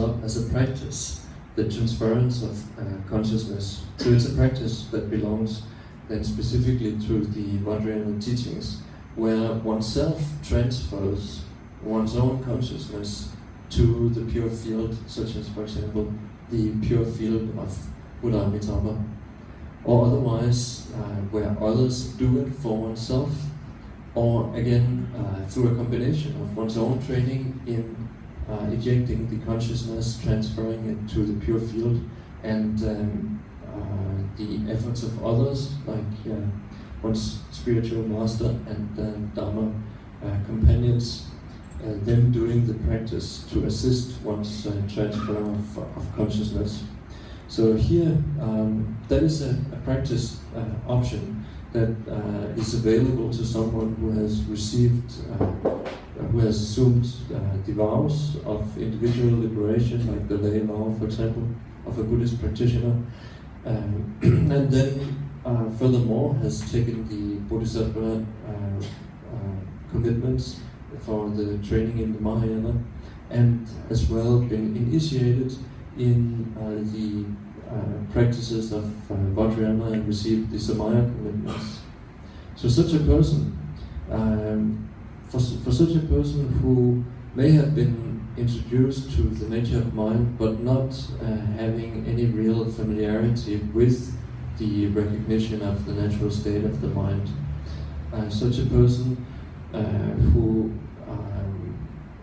up as a practice, the transference of consciousness. So it's a practice that belongs then specifically to the Vajrayana teachings, where oneself transfers one's own consciousness to the pure field, such as, for example, the pure field of Buddha Amitabha, or otherwise where others do it for oneself, or again through a combination of one's own training in ejecting the consciousness, transferring it to the pure field, and the efforts of others, like one's spiritual master and Dharma companions, them doing the practice to assist one's transfer of consciousness. So here, that is a practice option that is available to someone who has received, who has assumed the vows of individual liberation, like the lay vow, for example, of a Buddhist practitioner, and then furthermore has taken the Bodhisattva commitments for the training in the Mahayana, and as well been initiated in the practices of Vajrayana and received the Samaya commitments. So such a person, for such a person who may have been introduced to the nature of mind, but not having any real familiarity with the recognition of the natural state of the mind, such a person who,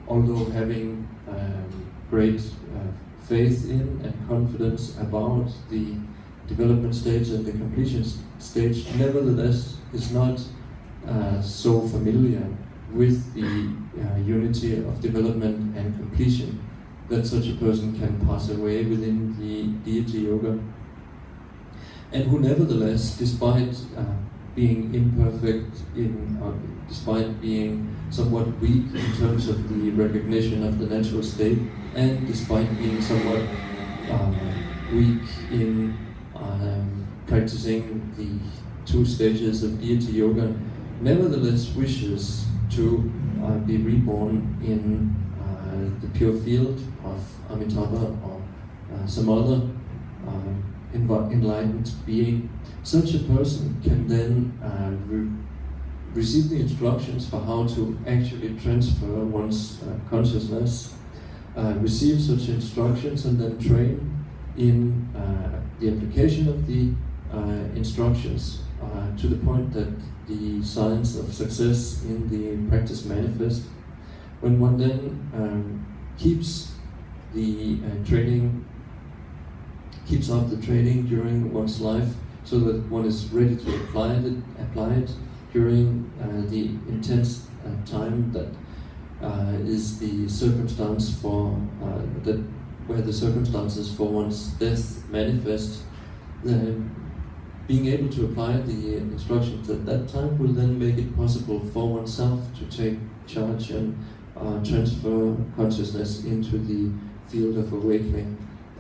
although having great faith in and confidence about the development stage and the completion stage, nevertheless is not so familiar with the unity of development and completion, that such a person can pass away within the deity yoga, and who nevertheless, despite being imperfect despite being somewhat weak in terms of the recognition of the natural state, and despite being somewhat weak in practicing the two stages of deity yoga, nevertheless wishes to be reborn in the pure field of Amitabha or some other enlightened being. Such a person can then receive the instructions for how to actually transfer one's consciousness, receive such instructions, and then train in the application of the instructions to the point that the signs of success in the practice manifest. When one then keeps up the training during one's life, so that one is ready to apply it during the intense time that is the circumstance for where the circumstances for one's death manifest. Being able to apply the instructions at that time will then make it possible for oneself to take charge and transfer consciousness into the field of awakening.